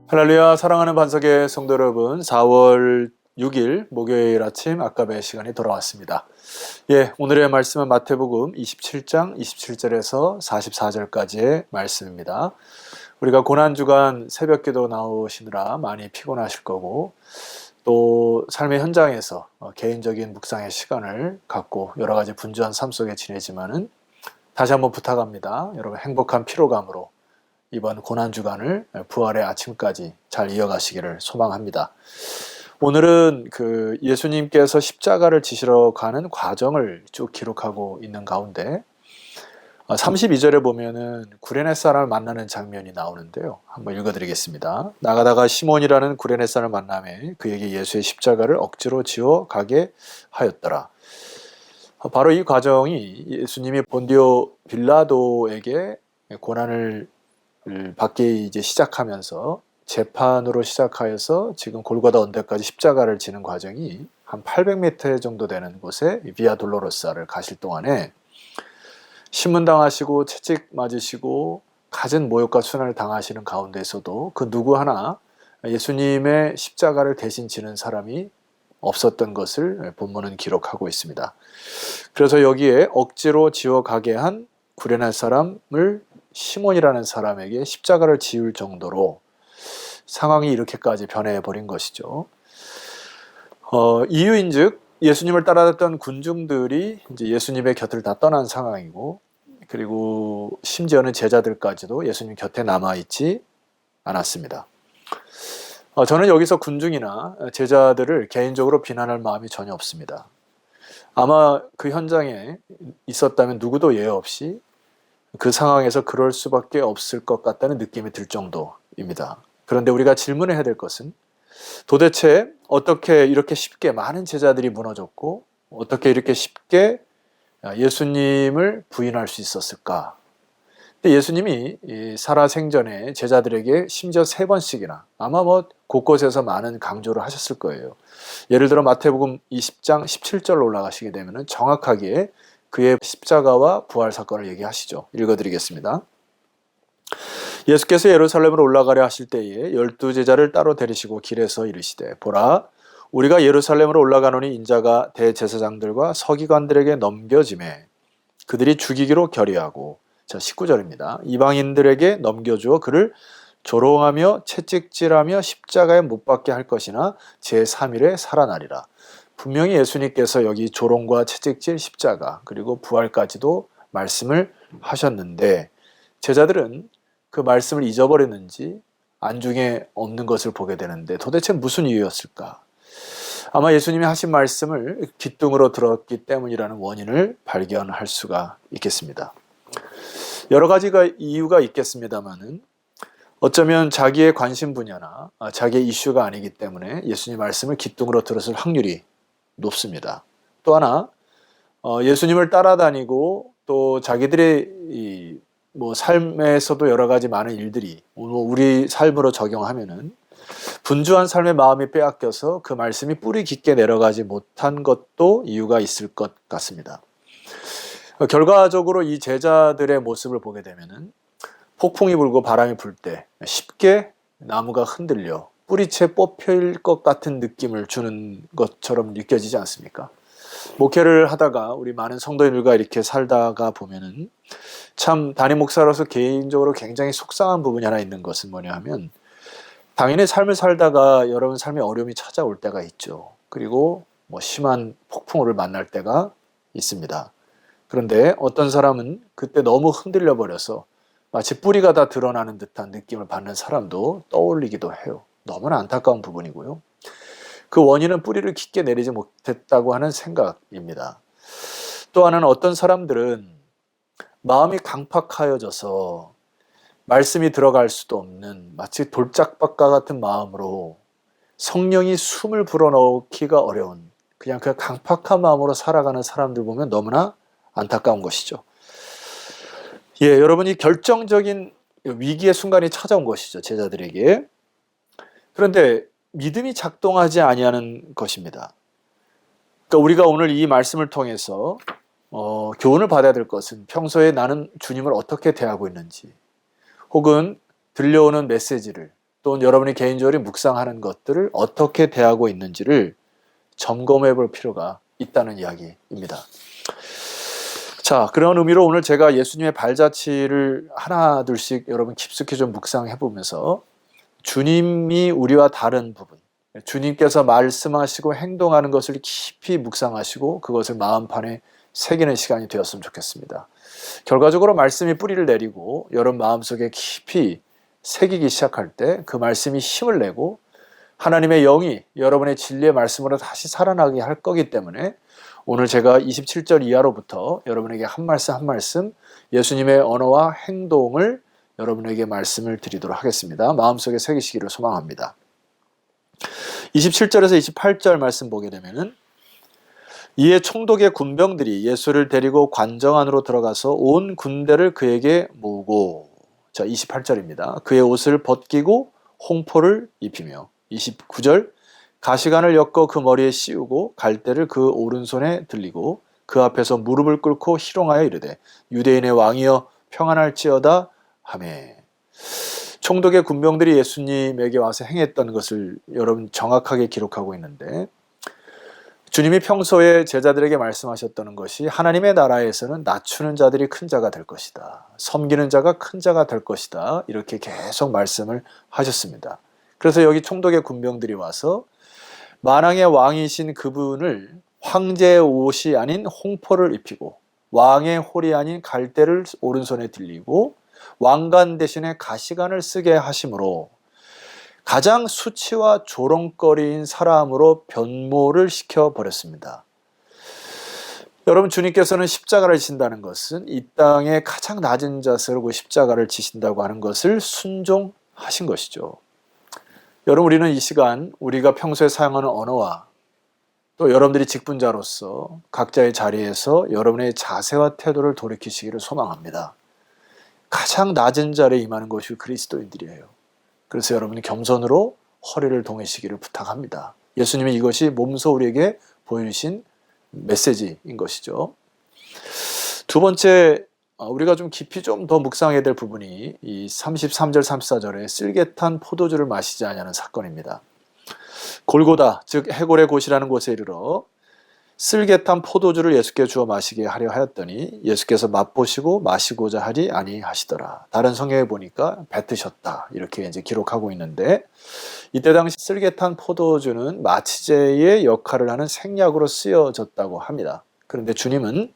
할렐루야. 사랑하는 반석의 성도 여러분, 4월 6일 목요일 아침 아까의 시간이 돌아왔습니다. 오늘의 말씀은 마태복음 27장 27절에서 44절까지의 말씀입니다. 우리가 고난주간 새벽기도 나오시느라 많이 피곤하실 거고, 또 삶의 현장에서 개인적인 묵상의 시간을 갖고 여러 가지 분주한 삶 속에 지내지만은 다시 한번 부탁합니다. 여러분, 행복한 피로감으로 이번 고난주간을 부활의 아침까지 잘 이어가시기를 소망합니다. 오늘은 예수님께서 십자가를 지시러 가는 과정을 쭉 기록하고 있는 가운데 32절에 보면은 구레네 사람을 만나는 장면이 나오는데요. 한번 읽어드리겠습니다. 나가다가 시몬이라는 구레네 사람을 만나매 그에게 예수의 십자가를 억지로 지어 가게 하였더라. 바로 이 과정이 예수님이 본디오 빌라도에게 고난을 받기 이제 시작하면서 재판으로 시작하여서 지금 골고다 언덕까지 십자가를 지는 과정이 한 800m 정도 되는 곳에 비아 돌로로사를 가실 동안에 신문당하시고 채찍 맞으시고 갖은 모욕과 순환을 당하시는 가운데서도 그 누구 하나 예수님의 십자가를 대신 지는 사람이 없었던 것을 본문은 기록하고 있습니다. 그래서 여기에 억지로 지어가게 한 구레네 사람을 시몬이라는 사람에게 십자가를 지을 정도로 상황이 이렇게까지 변해버린 것이죠. 이유인즉 예수님을 따라갔던 군중들이 이제 예수님의 곁을 다 떠난 상황이고, 그리고 심지어는 제자들까지도 예수님 곁에 남아있지 않았습니다. 저는 여기서 군중이나 제자들을 개인적으로 비난할 마음이 전혀 없습니다. 아마 그 현장에 있었다면 누구도 예외 없이 그 상황에서 그럴 수밖에 없을 것 같다는 느낌이 들 정도입니다. 그런데 우리가 질문해야 될 것은 도대체 어떻게 이렇게 쉽게 많은 제자들이 무너졌고 어떻게 이렇게 쉽게 예수님을 부인할 수 있었을까? 근데 예수님이 살아생전에 제자들에게 심지어 3번씩이나 아마 곳곳에서 많은 강조를 하셨을 거예요. 예를 들어 마태복음 20장 17절로 올라가시게 되면 정확하게 그의 십자가와 부활 사건을 얘기하시죠. 읽어드리겠습니다. 예수께서 예루살렘으로 올라가려 하실 때에 12제자를 따로 데리시고 길에서 이르시되 보라 우리가 예루살렘으로 올라가노니 인자가 대제사장들과 서기관들에게 넘겨지매 그들이 죽이기로 결의하고, 자 19절입니다. 이방인들에게 넘겨주어 그를 조롱하며 채찍질하며 십자가에 못 박게 할 것이나 제3일에 살아나리라. 분명히 예수님께서 여기 조롱과 채찍질, 십자가 그리고 부활까지도 말씀을 하셨는데 제자들은 그 말씀을 잊어버렸는지 안중에 없는 것을 보게 되는데 도대체 무슨 이유였을까? 아마 예수님이 하신 말씀을 귓등으로 들었기 때문이라는 원인을 발견할 수가 있겠습니다. 여러 가지가 이유가 있겠습니다만은 어쩌면 자기의 관심 분야나 자기의 이슈가 아니기 때문에 예수님 말씀을 귓등으로 들었을 확률이 높습니다. 또 하나 예수님을 따라다니고 또 자기들의 삶에서도 여러 가지 많은 일들이 우리 삶으로 적용하면은 분주한 삶의 마음이 빼앗겨서 그 말씀이 뿌리 깊게 내려가지 못한 것도 이유가 있을 것 같습니다. 결과적으로 이 제자들의 모습을 보게 되면은 폭풍이 불고 바람이 불 때 쉽게 나무가 흔들려 뿌리채 뽑힐 것 같은 느낌을 주는 것처럼 느껴지지 않습니까? 목회를 하다가 우리 많은 성도님들과 이렇게 살다가 보면은 참 담임 목사로서 개인적으로 굉장히 속상한 부분이 하나 있는 것은 뭐냐 하면 당연히 삶을 살다가 여러분 삶에 어려움이 찾아올 때가 있죠. 그리고 심한 폭풍우를 만날 때가 있습니다. 그런데 어떤 사람은 그때 너무 흔들려 버려서 마치 뿌리가 다 드러나는 듯한 느낌을 받는 사람도 떠올리기도 해요. 너무나 안타까운 부분이고요. 그 원인은 뿌리를 깊게 내리지 못했다고 하는 생각입니다. 또 하나는 어떤 사람들은 마음이 강팍하여져서 말씀이 들어갈 수도 없는 마치 돌짝밭과 같은 마음으로 성령이 숨을 불어넣기가 어려운 그냥 그 강팍한 마음으로 살아가는 사람들 보면 너무나 안타까운 것이죠. 여러분이 결정적인 위기의 순간이 찾아온 것이죠. 제자들에게. 그런데 믿음이 작동하지 아니하는 것입니다. 그러니까 우리가 오늘 이 말씀을 통해서 교훈을 받아야 될 것은 평소에 나는 주님을 어떻게 대하고 있는지, 혹은 들려오는 메시지를 또는 여러분이 개인적으로 묵상하는 것들을 어떻게 대하고 있는지를 점검해 볼 필요가 있다는 이야기입니다. 자, 그런 의미로 오늘 제가 예수님의 발자취를 하나 둘씩 여러분 깊숙이 좀 묵상해 보면서 주님이 우리와 다른 부분, 주님께서 말씀하시고 행동하는 것을 깊이 묵상하시고 그것을 마음판에 새기는 시간이 되었으면 좋겠습니다. 결과적으로 말씀이 뿌리를 내리고 여러분 마음속에 깊이 새기기 시작할 때 그 말씀이 힘을 내고 하나님의 영이 여러분의 진리의 말씀으로 다시 살아나게 할 거기 때문에 오늘 제가 27절 이하로부터 여러분에게 한 말씀 한 말씀 예수님의 언어와 행동을 여러분에게 말씀을 드리도록 하겠습니다. 마음속에 새기시기를 소망합니다. 27절에서 28절 말씀 보게 되면은 이에 총독의 군병들이 예수를 데리고 관정 안으로 들어가서 온 군대를 그에게 모으고, 자 28절입니다. 그의 옷을 벗기고 홍포를 입히며, 29절 가시관을 엮어 그 머리에 씌우고 갈대를 그 오른손에 들리고 그 앞에서 무릎을 꿇고 희롱하여 이르되 유대인의 왕이여 평안할지어다 하매. 총독의 군병들이 예수님에게 와서 행했던 것을 여러분 정확하게 기록하고 있는데, 주님이 평소에 제자들에게 말씀하셨던 것이 하나님의 나라에서는 낮추는 자들이 큰 자가 될 것이다, 섬기는 자가 큰 자가 될 것이다, 이렇게 계속 말씀을 하셨습니다. 그래서 여기 총독의 군병들이 와서 만왕의 왕이신 그분을 황제의 옷이 아닌 홍포를 입히고 왕의 홀이 아닌 갈대를 오른손에 들리고 왕관 대신에 가시관을 쓰게 하심으로 가장 수치와 조롱거리인 사람으로 변모를 시켜버렸습니다. 여러분, 주님께서는 십자가를 지신다는 것은 이 땅의 가장 낮은 자세로 십자가를 지신다고 하는 것을 순종하신 것이죠. 여러분, 우리는 이 시간 우리가 평소에 사용하는 언어와 또 여러분들이 직분자로서 각자의 자리에서 여러분의 자세와 태도를 돌이키시기를 소망합니다. 가장 낮은 자리에 임하는 것이 그리스도인들이에요. 그래서 여러분이 겸손으로 허리를 동이시기를 부탁합니다. 예수님이 이것이 몸소 우리에게 보여주신 메시지인 것이죠. 두 번째, 우리가 좀 깊이 좀 더 묵상해야 될 부분이 이 33절 34절에 쓸개탄 포도주를 마시지 아니하는 사건입니다. 골고다, 즉 해골의 곳이라는 곳에 이르러 쓸개탄 포도주를 예수께 주어 마시게 하려 하였더니 예수께서 맛보시고 마시고자 하리 아니하시더라. 다른 성경에 보니까 뱉으셨다, 이렇게 이제 기록하고 있는데, 이때 당시 쓸개탄 포도주는 마취제의 역할을 하는 생약으로 쓰여졌다고 합니다. 그런데 주님은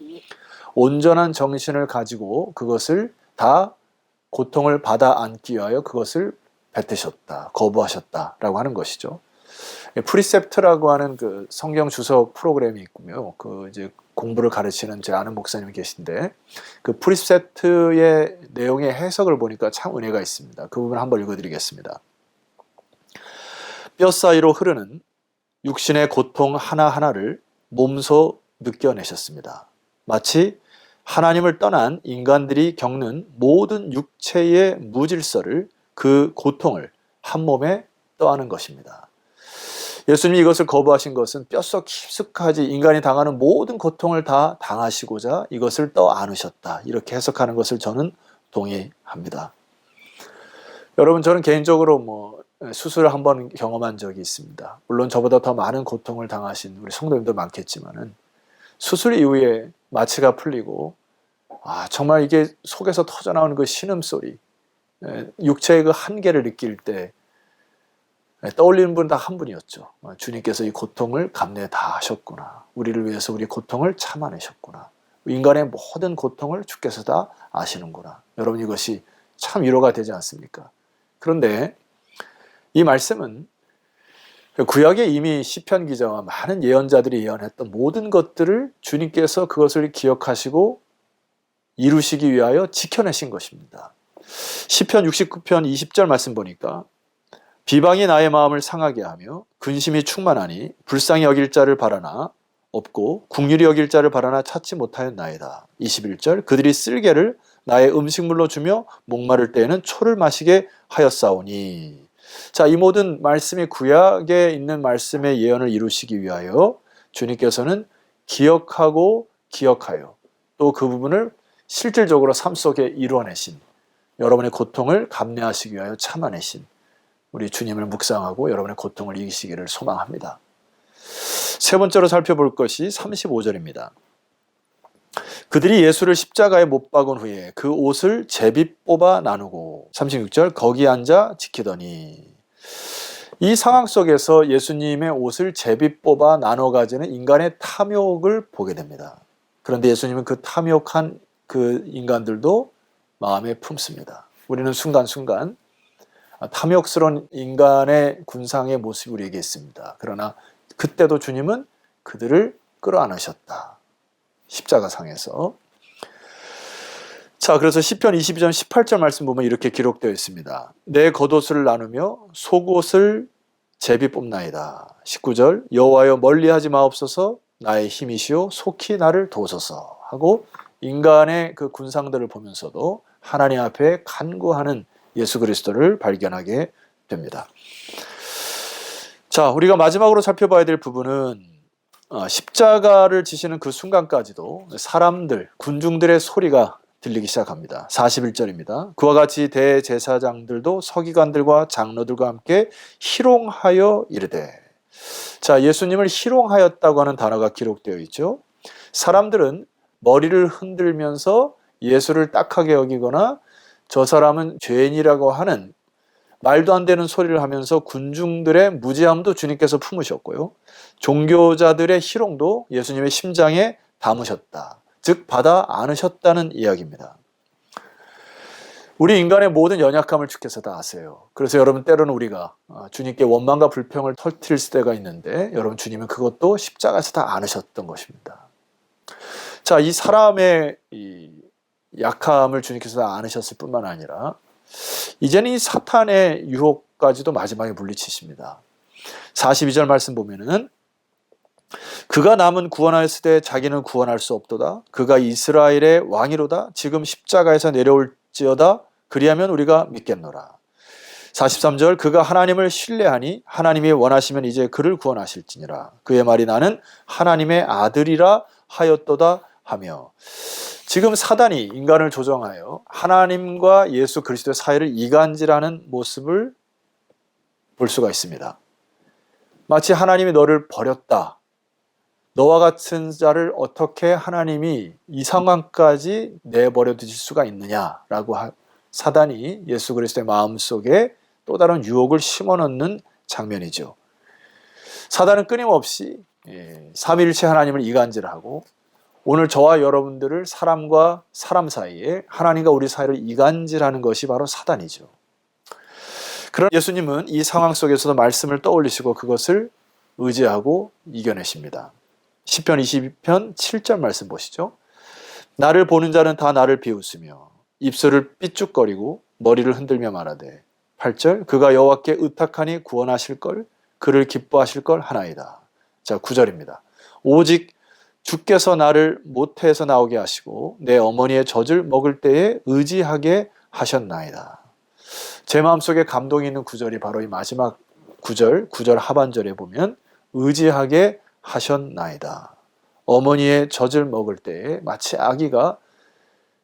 온전한 정신을 가지고 그것을 다 고통을 받아 안기 위하여 그것을 뱉으셨다, 거부하셨다라고 하는 것이죠. 프리셉트라고 하는 그 성경 주석 프로그램이 있고요. 그 이제 공부를 가르치는 제 아는 목사님이 계신데, 그 프리셉트의 내용의 해석을 보니까 참 은혜가 있습니다. 그 부분 한번 읽어드리겠습니다. 뼈 사이로 흐르는 육신의 고통 하나하나를 몸소 느껴내셨습니다. 마치 하나님을 떠난 인간들이 겪는 모든 육체의 무질서를, 그 고통을 한 몸에 떠안은 것입니다. 예수님이 이것을 거부하신 것은 뼛속 깊숙하지 인간이 당하는 모든 고통을 다 당하시고자 이것을 떠안으셨다, 이렇게 해석하는 것을 저는 동의합니다. 여러분, 저는 개인적으로 수술을 한번 경험한 적이 있습니다. 물론 저보다 더 많은 고통을 당하신 우리 성도님도 많겠지만은 수술 이후에 마취가 풀리고 정말 이게 속에서 터져나오는 그 신음소리, 육체의 그 한계를 느낄 때 떠올리는 분은 다 한 분이었죠. 주님께서 이 고통을 감내 다 하셨구나, 우리를 위해서 우리 고통을 참아내셨구나, 인간의 모든 고통을 주께서 다 아시는구나. 여러분, 이것이 참 위로가 되지 않습니까? 그런데 이 말씀은 구약에 이미 시편 기자와 많은 예언자들이 예언했던 모든 것들을 주님께서 그것을 기억하시고 이루시기 위하여 지켜내신 것입니다. 시편 69편 20절 말씀 보니까 비방이 나의 마음을 상하게 하며 근심이 충만하니 불쌍히 여길 자를 바라나 없고 긍휼히 여길 자를 바라나 찾지 못하였나이다. 21절 그들이 쓸개를 나의 음식물로 주며 목마를 때에는 초를 마시게 하였사오니. 자, 이 모든 말씀이 구약에 있는 말씀의 예언을 이루시기 위하여 주님께서는 기억하고 기억하여 또 그 부분을 실질적으로 삶 속에 이루어내신, 여러분의 고통을 감내하시기 위하여 참아내신 우리 주님을 묵상하고 여러분의 고통을 이기시기를 소망합니다. 세 번째로 살펴볼 것이 35절입니다. 그들이 예수를 십자가에 못 박은 후에 그 옷을 제비 뽑아 나누고 36절 거기 앉아 지키더니 이 상황 속에서 예수님의 옷을 제비 뽑아 나눠 가지는 인간의 탐욕을 보게 됩니다. 그런데 예수님은 그 탐욕한 그 인간들도 마음에 품습니다. 우리는 순간순간 탐욕스러운 인간의 군상의 모습이 우리에게 있습니다. 그러나 그때도 주님은 그들을 끌어안으셨다. 십자가상에서. 자, 그래서 시편 22편 18절 말씀 보면 이렇게 기록되어 있습니다. 내 겉옷을 나누며 속옷을 제비 뽑나이다. 19절 여호와여 멀리하지 마옵소서 나의 힘이시오 속히 나를 도우소서 하고 인간의 그 군상들을 보면서도 하나님 앞에 간구하는 예수 그리스도를 발견하게 됩니다. 자, 우리가 마지막으로 살펴봐야 될 부분은 십자가를 지시는 그 순간까지도 사람들, 군중들의 소리가 들리기 시작합니다. 41절입니다. 그와 같이 대제사장들도 서기관들과 장로들과 함께 희롱하여 이르되. 자, 예수님을 희롱하였다고 하는 단어가 기록되어 있죠. 사람들은 머리를 흔들면서 예수를 딱하게 여기거나 저 사람은 죄인이라고 하는 말도 안 되는 소리를 하면서 군중들의 무지함도 주님께서 품으셨고요. 종교자들의 희롱도 예수님의 심장에 담으셨다. 즉 받아 안으셨다는 이야기입니다. 우리 인간의 모든 연약함을 주께서 다 아세요. 그래서 여러분 때로는 우리가 주님께 원망과 불평을 터뜨릴 때가 있는데 여러분 주님은 그것도 십자가에서 다 안으셨던 것입니다. 자, 이 사람의 이 약함을 주님께서 다 안으셨을 뿐만 아니라 이제는 이 사탄의 유혹까지도 마지막에 물리치십니다. 42절 말씀 보면은 그가 남은 구원하였으되 자기는 구원할 수 없도다. 그가 이스라엘의 왕이로다. 지금 십자가에서 내려올지어다. 그리하면 우리가 믿겠노라. 43절 그가 하나님을 신뢰하니 하나님이 원하시면 이제 그를 구원하실지니라. 그의 말이 나는 하나님의 아들이라 하였도다 하며 지금 사단이 인간을 조종하여 하나님과 예수 그리스도의 사이를 이간질하는 모습을 볼 수가 있습니다. 마치 하나님이 너를 버렸다. 너와 같은 자를 어떻게 하나님이 이 상황까지 내버려 두실 수가 있느냐라고 사단이 예수 그리스도의 마음속에 또 다른 유혹을 심어넣는 장면이죠. 사단은 끊임없이 삼위일체 하나님을 이간질하고 오늘 저와 여러분들을 사람과 사람 사이에 하나님과 우리 사이를 이간질하는 것이 바로 사단이죠. 그러나 예수님은 이 상황 속에서도 말씀을 떠올리시고 그것을 의지하고 이겨내십니다. 시편 22편 7절 말씀 보시죠. 나를 보는 자는 다 나를 비웃으며 입술을 삐죽거리고 머리를 흔들며 말하되 8절 그가 여호와께 의탁하니 구원하실걸 그를 기뻐하실걸 하나이다. 자, 9절입니다. 오직 주께서 나를 모태에서 나오게 하시고 내 어머니의 젖을 먹을 때에 의지하게 하셨나이다. 제 마음속에 감동이 있는 구절이 바로 이 마지막 구절 하반절에 보면 의지하게 하셨나이다. 어머니의 젖을 먹을 때에 마치 아기가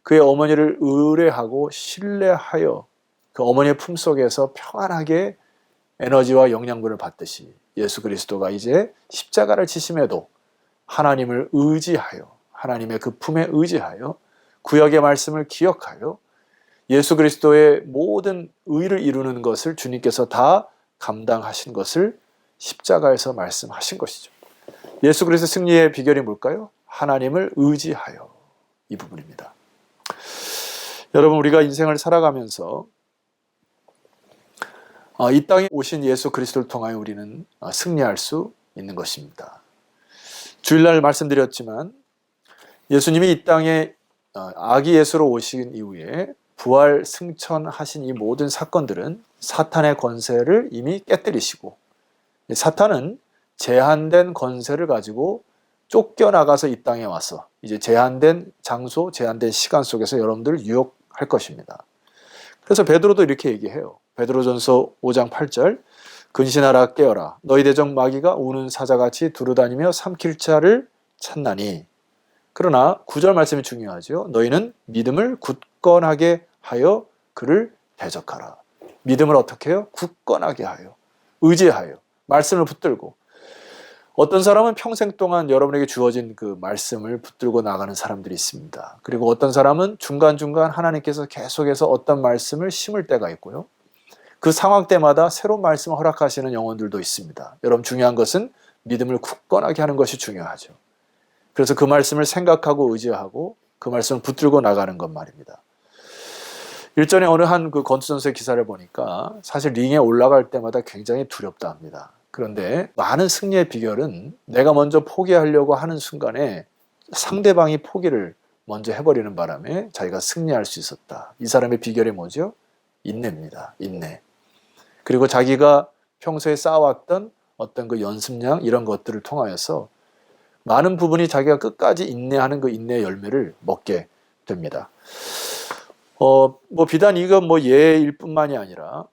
그의 어머니를 의뢰하고 신뢰하여 그 어머니의 품속에서 평안하게 에너지와 영양분을 받듯이 예수 그리스도가 이제 십자가를 지심에도 하나님을 의지하여 하나님의 그 품에 의지하여 구약의 말씀을 기억하여 예수 그리스도의 모든 의를 이루는 것을 주님께서 다 감당하신 것을 십자가에서 말씀하신 것이죠. 예수 그리스도 승리의 비결이 뭘까요? 하나님을 의지하여 이 부분입니다. 여러분 우리가 인생을 살아가면서 이 땅에 오신 예수 그리스도를 통하여 우리는 승리할 수 있는 것입니다. 주일날 말씀드렸지만 예수님이 이 땅에 아기 예수로 오신 이후에 부활 승천하신 이 모든 사건들은 사탄의 권세를 이미 깨뜨리시고 사탄은 제한된 권세를 가지고 쫓겨나가서 이 땅에 와서 이제 제한된 장소, 제한된 시간 속에서 여러분들을 유혹할 것입니다. 그래서 베드로도 이렇게 얘기해요. 베드로전서 5장 8절 근신하라 깨어라 너희 대적 마귀가 우는 사자같이 두루다니며 삼킬 자를 찾나니 그러나 9절 말씀이 중요하죠. 너희는 믿음을 굳건하게 하여 그를 대적하라. 믿음을 어떻게 해요? 굳건하게 하여, 의지하여, 말씀을 붙들고. 어떤 사람은 평생 동안 여러분에게 주어진 그 말씀을 붙들고 나가는 사람들이 있습니다. 그리고 어떤 사람은 중간중간 하나님께서 계속해서 어떤 말씀을 심을 때가 있고요. 그 상황 때마다 새로운 말씀을 허락하시는 영혼들도 있습니다. 여러분, 중요한 것은 믿음을 굳건하게 하는 것이 중요하죠. 그래서 그 말씀을 생각하고 의지하고 그 말씀을 붙들고 나가는 것 말입니다. 일전에 어느 한 그 권투 선수의 기사를 보니까 사실 링에 올라갈 때마다 굉장히 두렵다 합니다. 그런데 많은 승리의 비결은 내가 먼저 포기하려고 하는 순간에 상대방이 포기를 먼저 해버리는 바람에 자기가 승리할 수 있었다. 이 사람의 비결이 뭐죠? 인내입니다. 인내. 그리고 자기가 평소에 쌓아왔던 어떤 그 연습량 이런 것들을 통하여서 많은 부분이 자기가 끝까지 인내하는 그 인내의 열매를 먹게 됩니다. 비단 이건 예일 뿐만이 아니라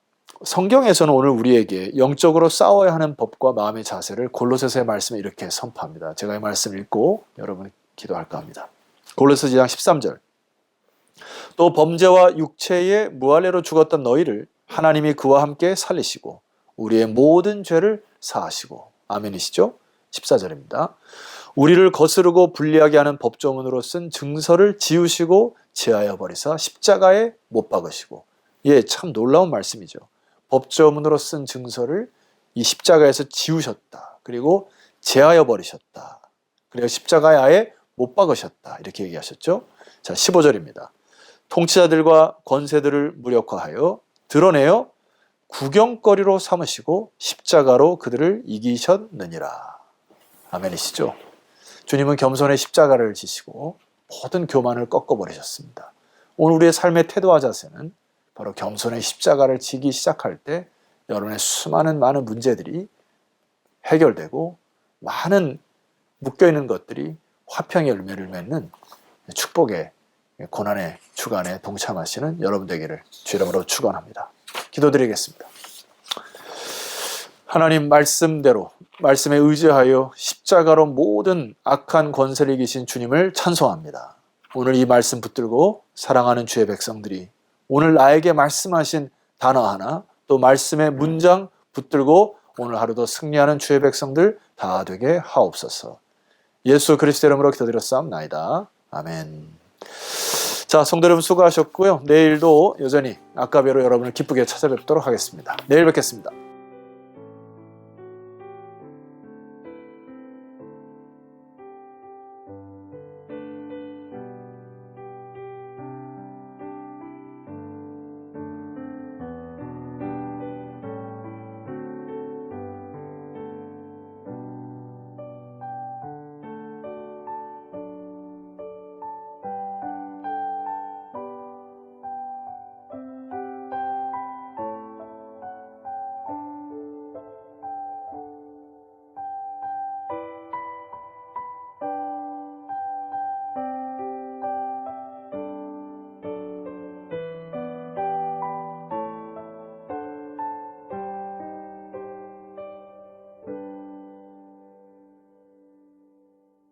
성경에서는 오늘 우리에게 영적으로 싸워야 하는 법과 마음의 자세를 골로새서의 말씀에 이렇게 선포합니다. 제가 이 말씀을 읽고 여러분 기도할까 합니다. 골로새 2장 13절. 또 범죄와 육체의 무할례로 죽었던 너희를 하나님이 그와 함께 살리시고 우리의 모든 죄를 사하시고. 아멘이시죠? 14절입니다. 우리를 거스르고 불리하게 하는 법조문으로 쓴 증서를 지우시고 제하여 버리사 십자가에 못 박으시고. 참 놀라운 말씀이죠. 법조문으로 쓴 증서를 이 십자가에서 지우셨다. 그리고 제하여 버리셨다. 그리고 십자가에 아예 못 박으셨다. 이렇게 얘기하셨죠. 자, 15절입니다. 통치자들과 권세들을 무력화하여 드러내어 구경거리로 삼으시고 십자가로 그들을 이기셨느니라. 아멘이시죠? 주님은 겸손의 십자가를 지시고 모든 교만을 꺾어버리셨습니다. 오늘 우리의 삶의 태도와 자세는 바로 겸손의 십자가를 지기 시작할 때 여러분의 수많은 많은 문제들이 해결되고 많은 묶여있는 것들이 화평의 열매를 맺는 축복의 고난의 주간에 동참하시는 여러분 되기를 주 이름으로 축원합니다. 기도드리겠습니다. 하나님 말씀대로 말씀에 의지하여 십자가로 모든 악한 권세를 이기신 주님을 찬송합니다. 오늘 이 말씀 붙들고 사랑하는 주의 백성들이 오늘 나에게 말씀하신 단어 하나 또 말씀의 문장 붙들고 오늘 하루도 승리하는 주의 백성들 다 되게 하옵소서. 예수 그리스도 이름으로 기도드렸사옵나이다. 아멘. 자, 성도 여러분 수고하셨고요. 내일도 여전히 아까배로 여러분을 기쁘게 찾아뵙도록 하겠습니다. 내일 뵙겠습니다.